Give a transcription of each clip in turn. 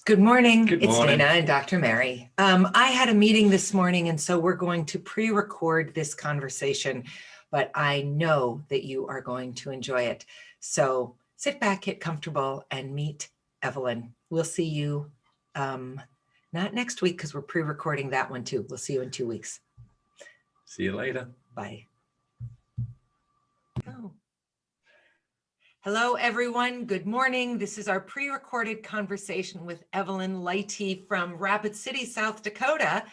Good morning. Good It's morning. Dana and Dr. Mary. I had a meeting this morning, and so we're going to pre-record this conversation, but I know that you are going to enjoy it. So sit back, get comfortable, and meet Evelyn. We'll see you not next week because we're pre-recording that one too. We'll see you in 2 weeks. See you later. Bye. Oh. Hello, everyone. Good morning. This is our pre-recorded conversation with Evelyn Leite from Rapid City, South Dakota,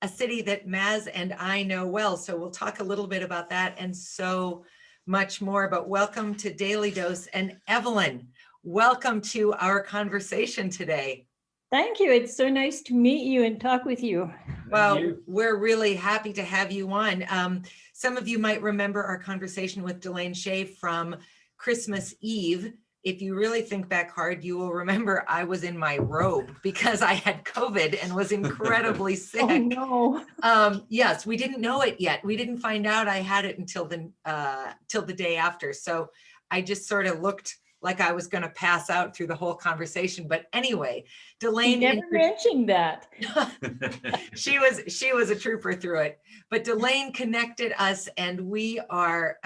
a city that Maz and I know well. So we'll talk a little bit about that and so much more. But welcome to Daily Dose. And Evelyn, welcome to our conversation today. Thank you. It's so nice to meet you and talk with you. Well, we're really happy to have you on. Some of you might remember our conversation with Delane Shea from Christmas Eve. If you really think back hard, you will remember I was in my robe because I had COVID and was incredibly sick. Oh, no. Yes, we didn't know it yet. We didn't find out I had it until the day after. So I just sort of looked like I was going to pass out through the whole conversation. But anyway, Delane You never mentioned that. she was a trooper through it. But Delane connected us, and we are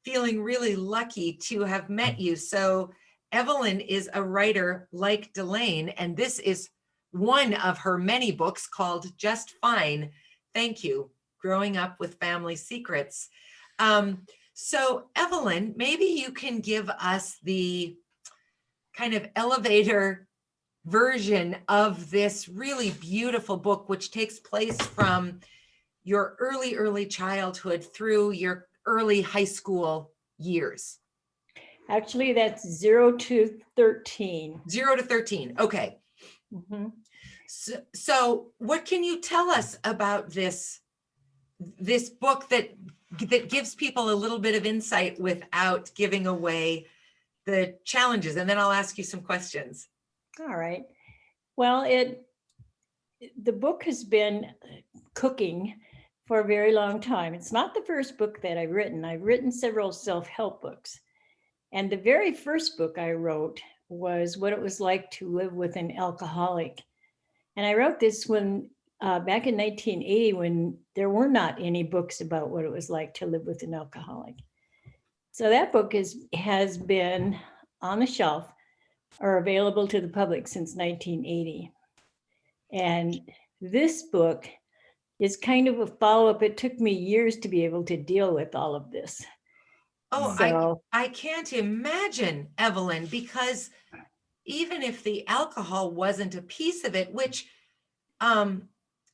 feeling really lucky to have met you. So Evelyn is a writer like Delane, and this is one of her many books called Just Fine, Thank You, Growing Up with Family Secrets. So Evelyn, maybe you can give us the kind of elevator version of this really beautiful book, which takes place from your early childhood through your early high school years. Actually, that's 0 to 13. 0 to 13. Okay. Mm-hmm. So what can you tell us about this book that gives people a little bit of insight without giving away the challenges? And then I'll ask you some questions. All right. Well, the book has been cooking for a very long time. It's not the first book that I've written. I've written several self-help books. And the very first book I wrote was what it was like to live with an alcoholic. And I wrote this when back in 1980, when there were not any books about what it was like to live with an alcoholic. So that book has been on the shelf or available to the public since 1980. And this book is kind of a follow-up. It took me years to be able to deal with all of this. Oh, So, I can't imagine, Evelyn, because even if the alcohol wasn't a piece of it, which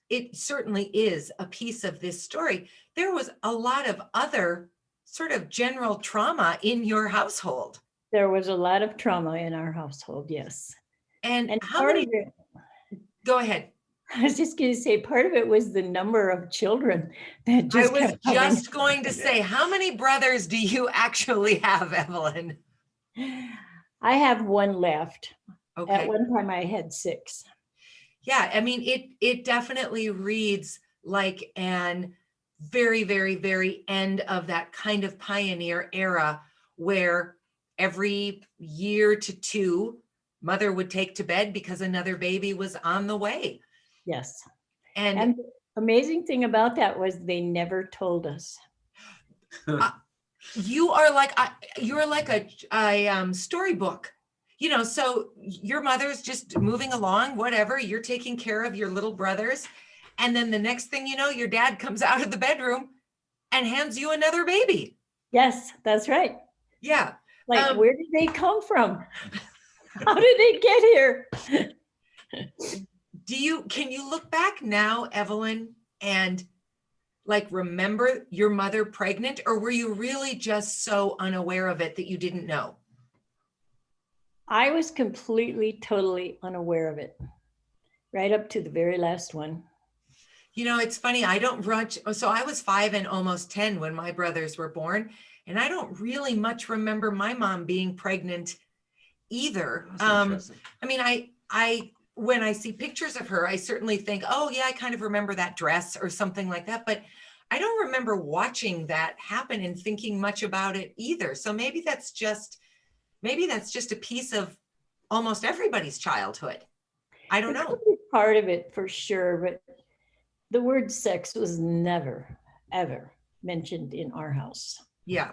it certainly is a piece of this story, there was a lot of other sort of general trauma in your household. there was a lot of trauma in our household, yes. And how part many? of it, Go ahead. I was just going to say, part of it was the number of children that just I was kept coming. just going to say, how many brothers do you actually have, Evelyn? I have one left. Okay. At one time I had 6. Yeah, I mean, it definitely reads like an very end of that kind of pioneer era where every year to 2, mother would take to bed because another baby was on the way. Yes. And the amazing thing about that was they never told us. you're like a storybook, you know, so your mother's just moving along, whatever, you're taking care of your little brothers. And then the next thing you know, your dad comes out of the bedroom and hands you another baby. Yes, that's right. Yeah. Like, where did they come from? How did they get here? Can you look back now, Evelyn, and like remember your mother pregnant, or were you really just so unaware of it that you didn't know? I was completely, totally unaware of it, right up to the very last one. You know, it's funny, so I was 5 and almost 10 when my brothers were born, and I don't really much remember my mom being pregnant either. I mean, I when I see pictures of her, I certainly think, oh yeah, I kind of remember that dress or something like that, but I don't remember watching that happen and thinking much about it either. So maybe that's just a piece of almost everybody's childhood. I don't It know. could be part of it for sure, but the word sex was never, ever mentioned in our house. Yeah.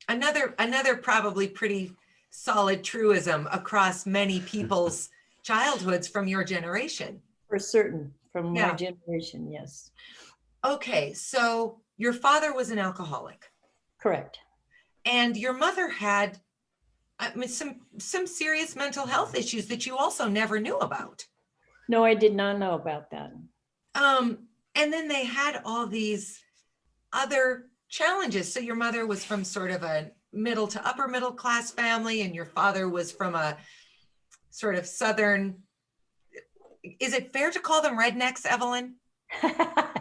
Another probably pretty solid truism across many people's childhoods from your generation. For certain, from my Yeah. generation, yes. Okay, so your father was an alcoholic Correct. and your mother had, I mean, some serious mental health issues that you also never knew about. No, I did not know about that. And then they had all these other challenges. So your mother was from sort of a middle to upper middle class family, and your father was from a sort of southern. Is it fair to call them rednecks, Evelyn?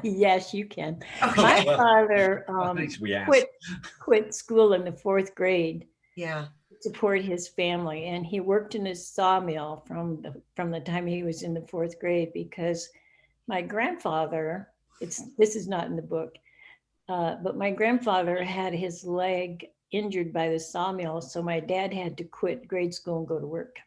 Yes, you can. Okay. My Well, father At least we asked. quit school in the 4th grade Yeah. to support his family, and he worked in a sawmill from the time he was in the 4th grade, because my grandfather, this is not in the book, but my grandfather had his leg injured by the sawmill, so my dad had to quit grade school and go to work.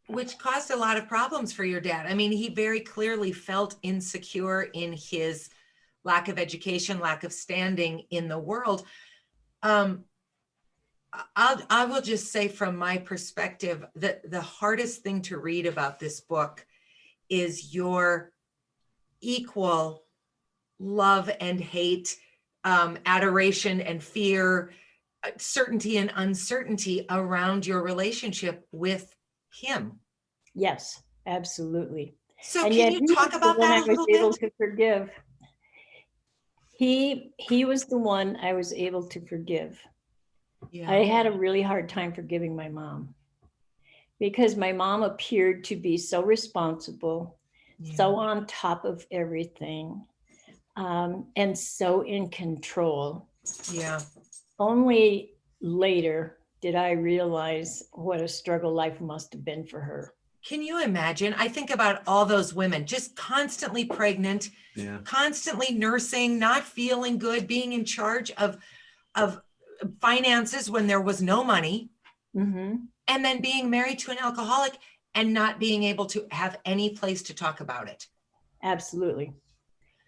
Which caused a lot of problems for your dad. I mean, he very clearly felt insecure in his lack of education, lack of standing in the world. I will just say from my perspective that the hardest thing to read about this book is your equal love and hate, adoration and fear, certainty and uncertainty around your relationship with him. Yes, absolutely. So And can yet you he talk was the about one I that a was little able bit? to forgive. He was the one I was able to forgive. I Yeah. had a really hard time forgiving my mom, because my mom appeared to be so responsible, so on top of everything, and so in control. Yeah. Only later did I realize what a struggle life must have been for her. Can you imagine? I think about all those women just constantly pregnant, Yeah. constantly nursing, not feeling good, being in charge of finances when there was no money, Mm-hmm. and then being married to an alcoholic and not being able to have any place to talk about it. Absolutely.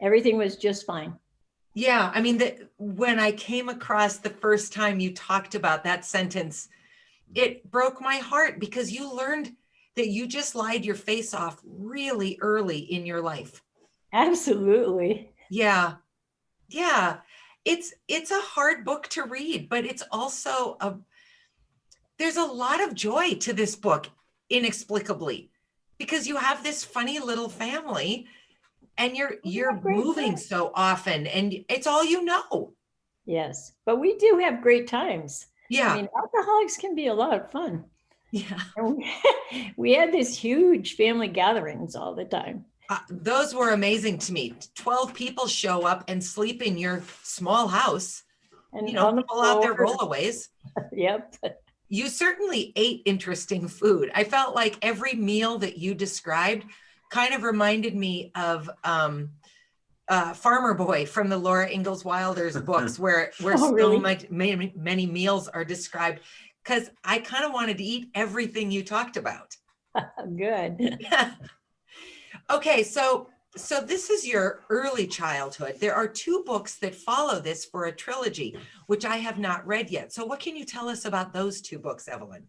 Everything was just fine. Yeah, I mean, when I came across the first time you talked about that sentence, it broke my heart, because you learned that you just lied your face off really early in your life. Absolutely. Yeah. Yeah. It's a hard book to read, but it's also there's a lot of joy to this book, inexplicably, because you have this funny little family and you're Great moving times. so often and it's all you know. Yes, but we do have great times. Yeah. I mean, alcoholics can be a lot of fun. Yeah. And we had this huge family gatherings all the time. Those were amazing to me. 12 people show up and sleep in your small house, And on the pull out their floor. rollaways. Yep. You certainly ate interesting food. I felt like every meal that you described kind of reminded me of Farmer Boy from the Laura Ingalls Wilder's books, where Oh, so really? much many meals are described, because I kind of wanted to eat everything you talked about. Good. Okay, so this is your early childhood. There are 2 books that follow this for a trilogy, which I have not read yet. So what can you tell us about those 2 books, Evelyn?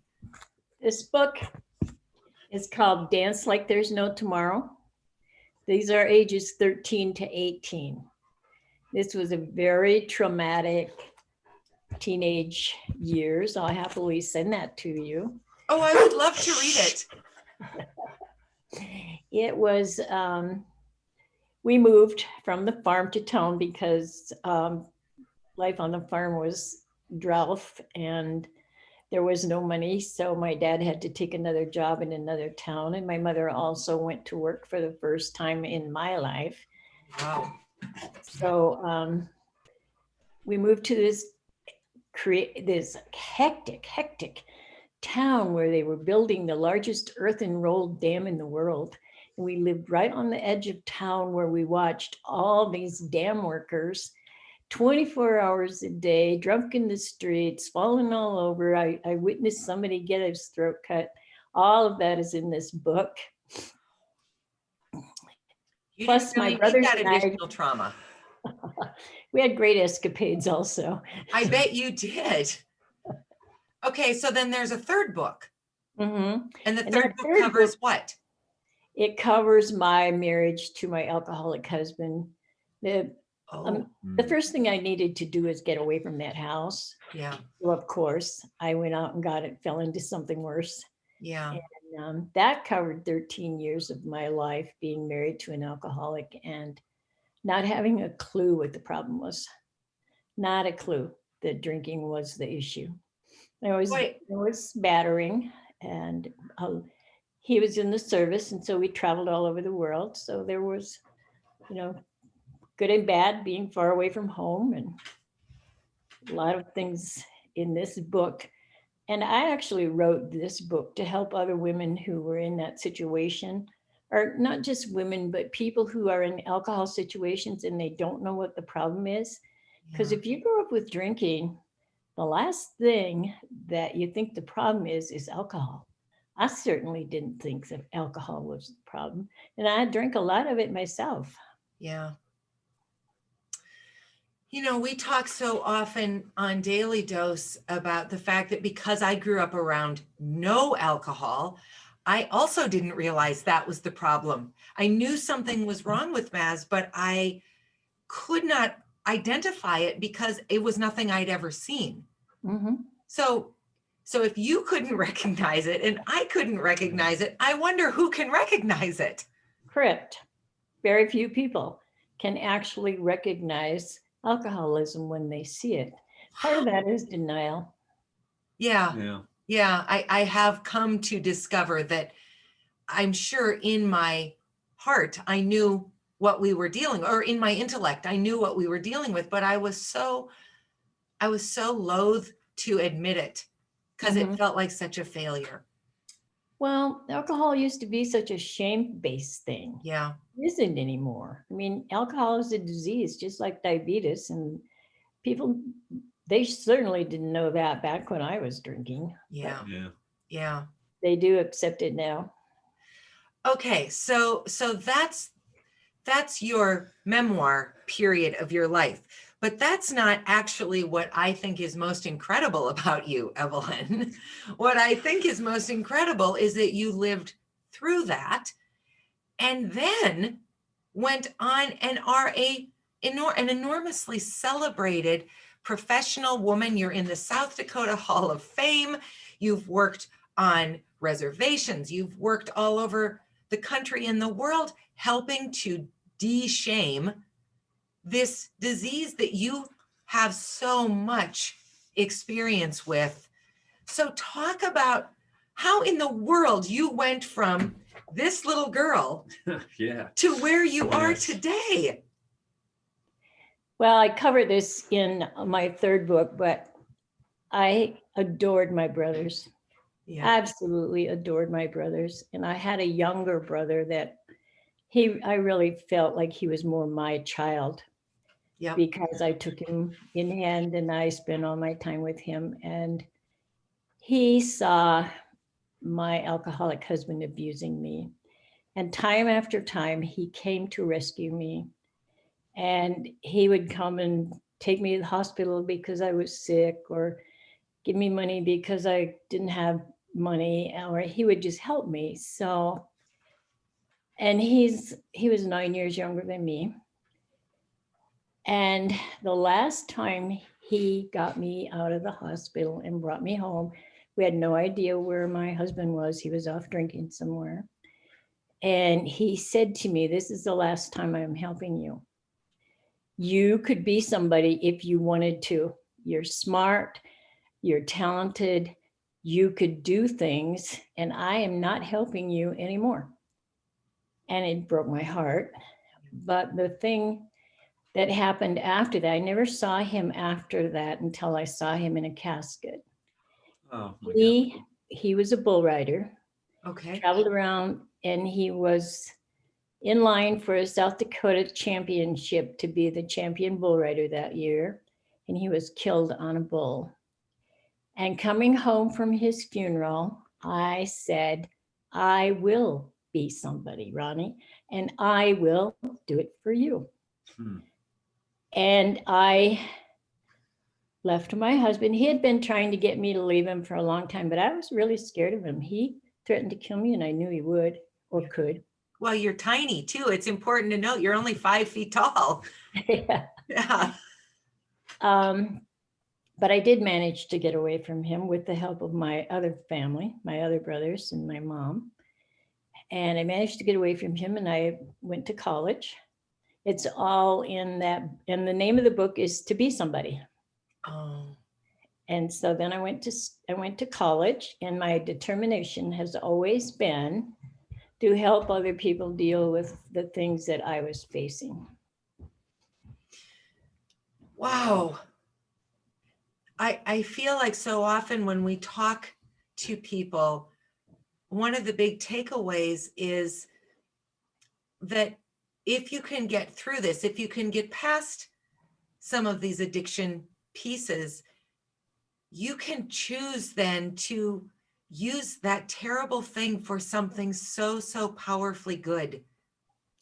This book is called Dance Like There's No Tomorrow. These are ages 13 to 18. This was a very traumatic teenage years. I'll happily send that to you. Oh, I would love to read it. It was, we moved from the farm to town because life on the farm was drought and there was no money. So my dad had to take another job in another town. And my mother also went to work for the first time in my life. Wow. So we moved to this hectic town where they were building the largest earthen rolled dam in the world. And we lived right on the edge of town where we watched all these dam workers 24 hours a day, drunk in the streets, falling all over. I witnessed somebody get his throat cut. All of that is in this book. You Plus, didn't my really need brothers that and I, additional trauma. we had great escapades also. I bet you did. Okay, so then there's a third book. Mhm. And the And third that book third covers book- what? It covers my marriage to my alcoholic husband. The Oh, the first thing I needed to do is get away from that house. yeah, Well, of course, I went out and got it, fell into something worse. yeah. And that covered 13 years of my life being married to an alcoholic and not having a clue what the problem was. Not a clue that drinking was the issue. There Wait. was battering, and he was in the service, and so we traveled all over the world. So there was, good and bad being far away from home, and a lot of things in this book. And I actually wrote this book to help other women who were in that situation, or not just women, but people who are in alcohol situations and they don't know what the problem is. Because Yeah. if you grow up with drinking, the last thing that you think the problem is alcohol. I certainly didn't think that alcohol was the problem. And I drank a lot of it myself. Yeah. We talk so often on Daily Dose about the fact that because I grew up around no alcohol, I also didn't realize that was the problem. I knew something was wrong with Maz, but I could not identify it because it was nothing I'd ever seen. Mm-hmm. So if you couldn't recognize it and I couldn't recognize it, I wonder who can recognize it. Correct. Very few people can actually recognize alcoholism when they see it. Part of that is denial. Yeah. I have come to discover that I'm sure in my heart, I knew what we were dealing, or in my intellect, I knew what we were dealing with, but I was so loath to admit it because it felt like such a failure. Well, alcohol used to be such a shame-based thing. Yeah. It isn't anymore. I mean, alcohol is a disease, just like diabetes, and people, they certainly didn't know that back when I was drinking. Yeah. Yeah. Yeah. They do accept it now. Okay. So that's your memoir period of your life. But that's not actually what I think is most incredible about you, Evelyn. What I think is most incredible is that you lived through that and then went on and are an enormously celebrated professional woman. You're in the South Dakota Hall of Fame. You've worked on reservations. You've worked all over the country and the world helping to de-shame this disease that you have so much experience with. So talk about how in the world you went from this little girl Yeah. to where you are Yes. today. Well, I cover this in my third book, but I adored my brothers. Yeah. Absolutely adored my brothers. And I had a younger brother that I really felt like he was more my child. Yeah. Because I took him in hand and I spent all my time with him. And he saw my alcoholic husband abusing me. And time after time, he came to rescue me. And he would come and take me to the hospital because I was sick, or give me money because I didn't have money, or he would just help me. So, and he was 9 years younger than me. And the last time he got me out of the hospital and brought me home, we had no idea where my husband was. He was off drinking somewhere. And he said to me, "This is the last time I'm helping you. You could be somebody if you wanted to. You're smart, you're talented, you could do things, and I am not helping you anymore." And it broke my heart. But the thing that happened after that, I never saw him after that until I saw him in a casket. Oh my God. He was a bull rider, Okay. traveled around, and he was in line for a South Dakota championship to be the champion bull rider that year. And he was killed on a bull. And coming home from his funeral, I said, I will be somebody, Ronnie, and I will do it for you. Hmm. And I left my husband. He had been trying to get me to leave him for a long time, but I was really scared of him. He threatened to kill me, and I knew he would or could. Well, you're tiny too. It's important to note you're only 5 feet tall. Yeah. Yeah. But I did manage to get away from him with the help of my other family, my other brothers and my mom. And I managed to get away from him, and I went to college. It's all in that, and the name of the book is To Be Somebody. Oh, And so then I went to college, and my determination has always been to help other people deal with the things that I was facing. wow. I feel like so often when we talk to people, one of the big takeaways is that if you can get through this, if you can get past some of these addiction pieces, you can choose then to use that terrible thing for something so, so powerfully good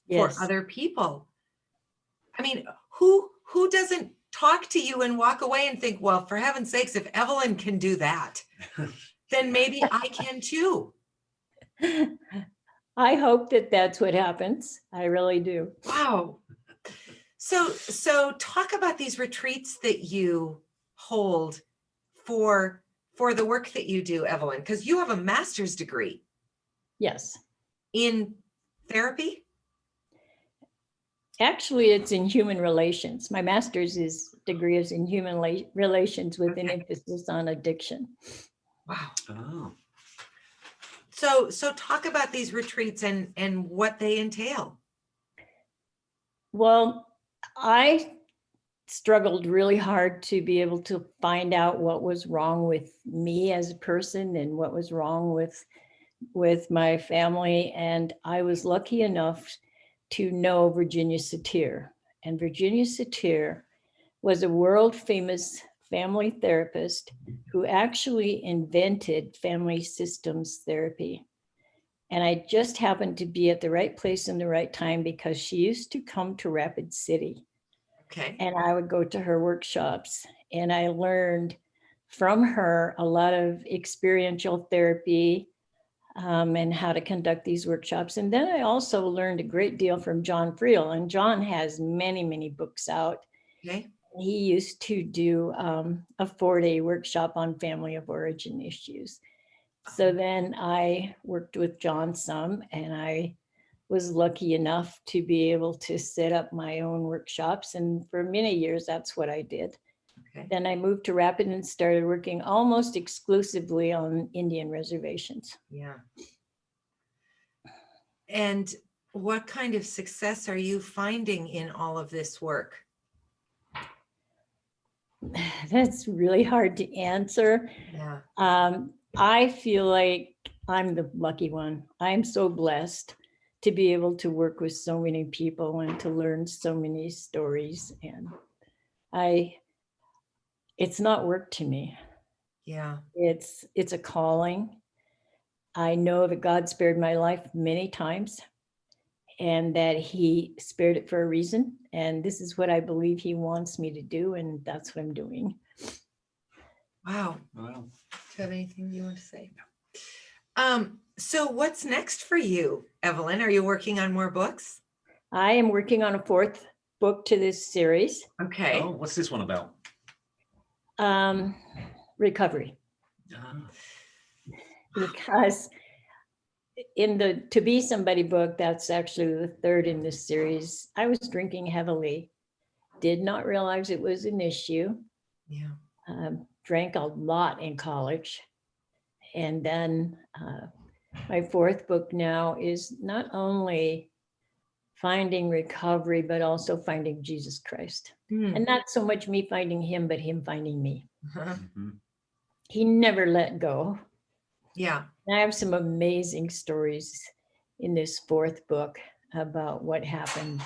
for Yes. other people. I mean, who doesn't talk to you and walk away and think, well, for heaven's sakes, if Evelyn can do that, then maybe I can too. I hope that that's what happens. I really do. Wow. So talk about these retreats that you hold for the work that you do, Evelyn, because you have a master's degree Yes. in therapy. Actually, it's in human relations. My master's degree is in human relations with an emphasis on addiction. Wow. Oh. So talk about these retreats and what they entail. Well, I struggled really hard to be able to find out what was wrong with me as a person and what was wrong with my family. And I was lucky enough to know Virginia Satir. And Virginia Satir was a world famous family therapist who actually invented family systems therapy. And I just happened to be at the right place in the right time because she used to come to Rapid City. Okay. And I would go to her workshops, and I learned from her a lot of experiential therapy and how to conduct these workshops. And then I also learned a great deal from John Friel, and John has many, many books out. Okay. He used to do a 4-day workshop on family of origin issues. So then I worked with John some, and I was lucky enough to be able to set up my own workshops. And for many years, that's what I did. Okay. Then I moved to Rapid and started working almost exclusively on Indian reservations. Yeah. And what kind of success are you finding in all of this work? That's really hard to answer. Yeah. I feel like I'm the lucky one. I'm so blessed to be able to work with so many people and to learn so many stories. And it's not work to me. Yeah. It's a calling. I know that God spared my life many times and that he spared it for a reason. And this is what I believe he wants me to do. And that's what I'm doing. Wow. Wow. Do you have anything you want to say? So what's next for you, Evelyn? Are you working on more books? I am working on a 4th book to this series. Okay. Oh, what's this one about? Recovery. Ah. Because in the To Be Somebody book, that's actually the 3rd in this series, I was drinking heavily, did not realize it was an issue, Yeah. drank a lot in college. And then my 4th book now is not only finding recovery, but also finding Jesus Christ. Hmm. And not so much me finding him, but him finding me. Uh-huh. Mhm. He never let go. Yeah. I have some amazing stories in this 4th book about what happened.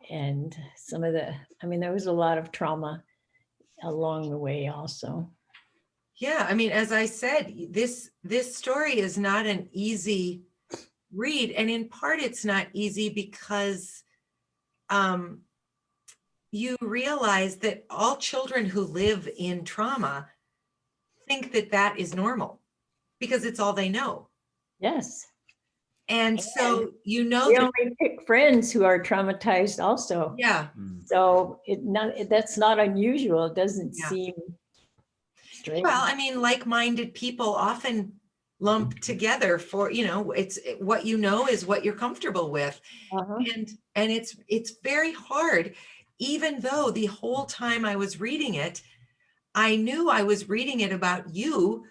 And there was a lot of trauma along the way also. Yeah, I mean, as I said, this story is not an easy read, and in part it's not easy because you realize that all children who live in trauma think that that is normal because it's all they know. Yes. And so you know We that, only pick friends who are traumatized also. yeah, So that's not unusual. It doesn't Yeah. seem strange. well, I mean, like-minded people often lump together for, it's what you know is what you're comfortable with. Uh-huh. And it's very hard, even though the whole time I was reading it, I knew I was reading it about you,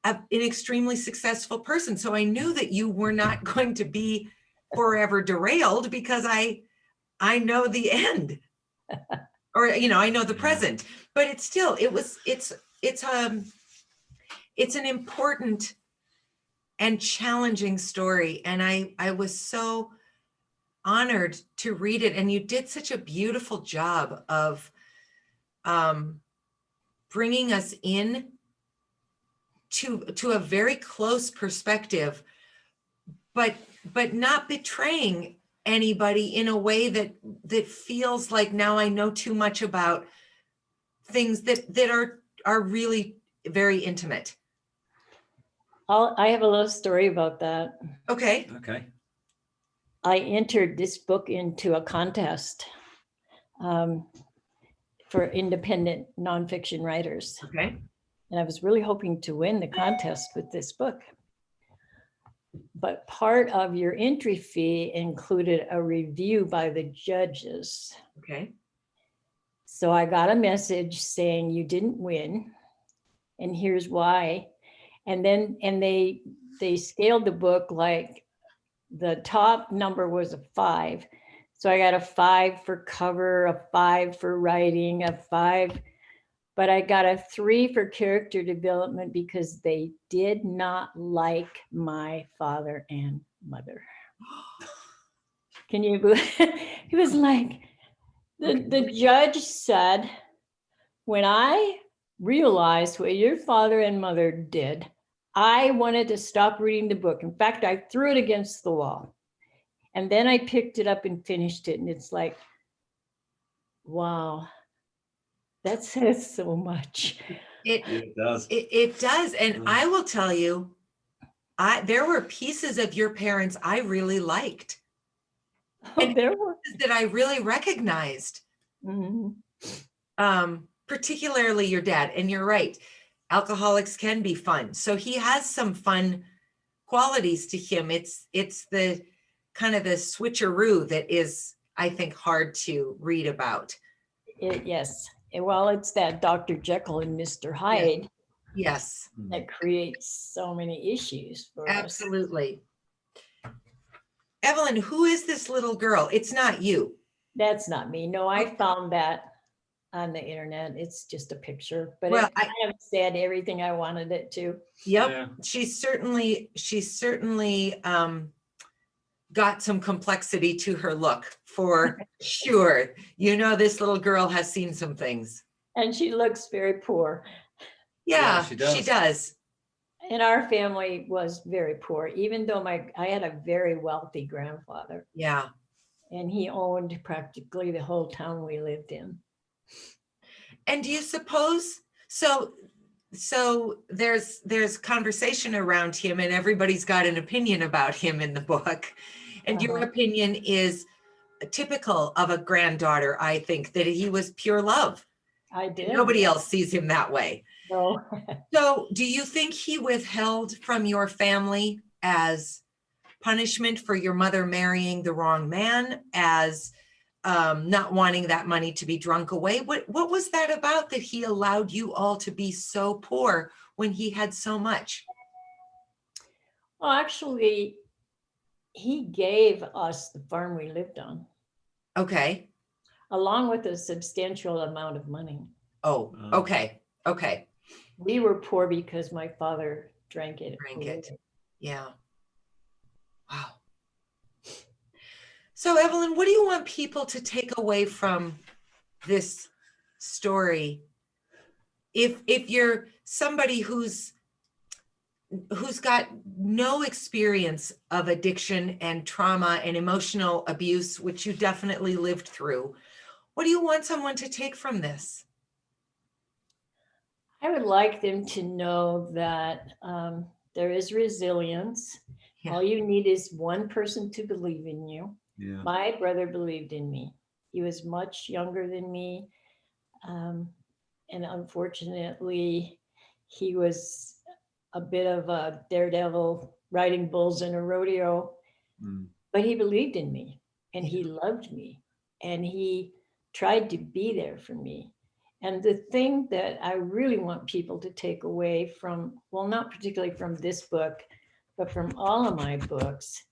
an extremely successful person. So I knew that you were not going to be forever derailed because I know the end, or I know the present. But it's still, it's an important and challenging story, and I was so honored to read it. And you did such a beautiful job of bringing us in to a very close perspective, but not betraying anybody in a way that feels like now I know too much about things that are really very intimate. I have a little story about that. Okay. Okay. I entered this book into a contest for independent nonfiction writers. Okay. And I was really hoping to win the contest with this book. But part of your entry fee included a review by the judges. Okay. So I got a message saying you didn't win, and here's why. And they scaled the book, like the top number was a 5. So I got a 5 for cover, a 5 for writing, a 5, but I got a 3 for character development because they did not like my father and mother. Can you believe? It was like the judge said, when I realized what your father and mother did, I wanted to stop reading the book. In fact, I threw it against the wall. And then I picked it up and finished it. And it's like, wow, that says so much. It does. It does. And I will tell you, there were pieces of your parents I really liked. Oh, there were. That I really recognized. Mhm. Particularly your dad. And you're right, alcoholics can be fun. So he has some fun qualities to him. It's the kind of the switcheroo that is, I think, hard to read about. Yes. Well, it's that Dr. Jekyll and Mr. Hyde Yes. that creates so many issues for us. Absolutely. Evelyn, who is this little girl? It's not you. That's not me. No, I found that on the internet. It's just a picture, but Well, it kind of said everything I wanted it to. Yep. Yeah. She's certainly got some complexity to her look, for sure. This little girl has seen some things. And she looks very poor. Yeah, she she does. And our family was very poor, even though I had a very wealthy grandfather. Yeah. And he owned practically the whole town we lived in. And do you suppose, so there's conversation around him, and everybody's got an opinion about him in the book. And your opinion is typical of a granddaughter, I think, that he was pure love. I did. Nobody else sees him that way. No. So do you think he withheld from your family as punishment for your mother marrying the wrong man, as not wanting that money to be drunk away? What was that about, that he allowed you all to be so poor when he had so much? Well, actually, he gave us the farm we lived on. Okay. Along with a substantial amount of money. Oh, okay. Okay. We were poor because my father drank it. Yeah. Wow. So Evelyn, what do you want people to take away from this story if you're somebody who's got no experience of addiction and trauma and emotional abuse, which you definitely lived through, what do you want someone to take from this? I would like them to know that there is resilience. Yeah. All you need is one person to believe in you. Yeah. My brother believed in me. He was much younger than me. And unfortunately, he was a bit of a daredevil, riding bulls in a rodeo, but he believed in me and he loved me and he tried to be there for me. And the thing that I really want people to take away from, well, not particularly from this book, but from all of my books,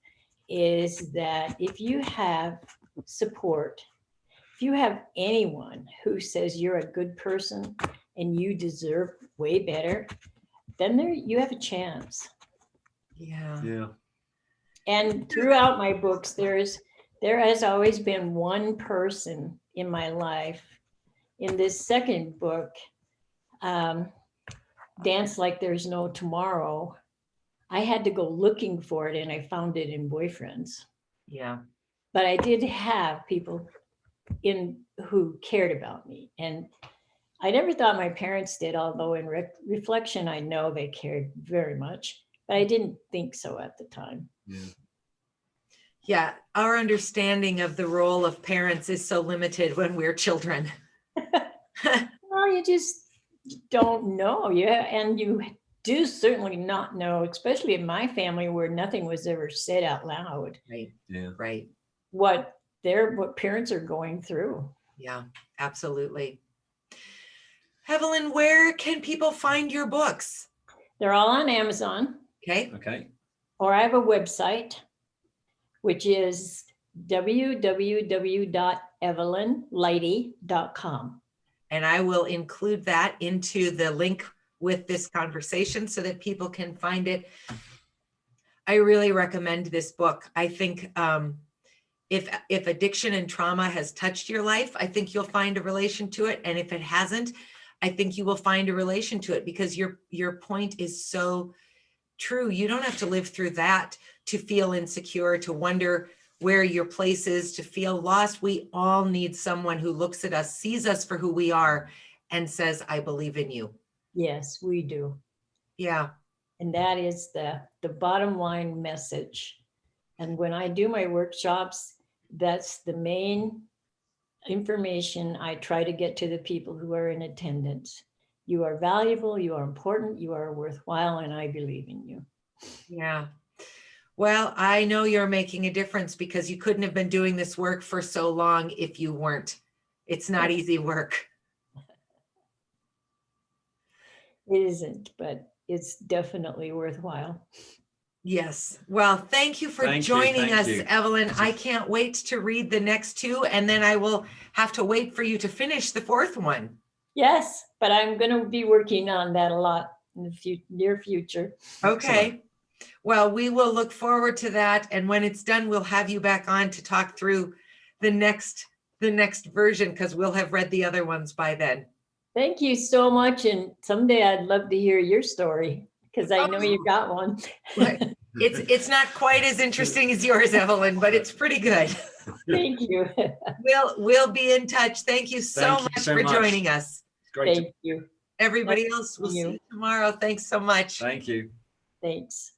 is that if you have support, if you have anyone who says you're a good person and you deserve way better, then you have a chance. Yeah. Yeah. And throughout my books, there has always been one person in my life. In this second book, Dance Like There's No Tomorrow, I had to go looking for it and I found it in Boyfriends. Yeah. But I did have people who cared about me. And I never thought my parents did, although in reflection, I know they cared very much, but I didn't think so at the time. Yeah. Yeah. Our understanding of the role of parents is so limited when we're children. Well, you just don't know. Yeah. And you do certainly not know, especially in my family where nothing was ever said out loud. Right. Yeah. Right. What parents are going through. Yeah, absolutely. Evelyn, where can people find your books? They're all on Amazon. Okay. Okay. Or I have a website, which is www.evelynleite.com. And I will include that into the link with this conversation so that people can find it. I really recommend this book. I think if addiction and trauma has touched your life, I think you'll find a relation to it. And if it hasn't, I think you will find a relation to it, because your point is so true. You don't have to live through that to feel insecure, to wonder where your place is, to feel lost. We all need someone who looks at us, sees us for who we are, and says, I believe in you. Yes, we do. Yeah. And that is the bottom line message. And when I do my workshops, that's the main information I try to get to the people who are in attendance. You are valuable, you are important, you are worthwhile, and I believe in you. Yeah. Well, I know you're making a difference, because you couldn't have been doing this work for so long if you weren't. It's not easy work. It isn't, but it's definitely worthwhile. Yes. Well, thank you for joining us, Evelyn. I can't wait to read the next two, and then I will have to wait for you to finish the fourth one. Yes, but I'm going to be working on that a lot in the near future. Okay. Well, we will look forward to that. And when it's done, we'll have you back on to talk through the next version, because we'll have read the other ones by then. Thank you so much. And someday I'd love to hear your story, because I know you got one. It's not quite as interesting as yours, Evelyn, but it's pretty good. Thank you. We'll be in touch. Thank you so much for joining us. Great. Thank you. Everybody else, we'll see you tomorrow. Thanks so much. Thank you. Thanks.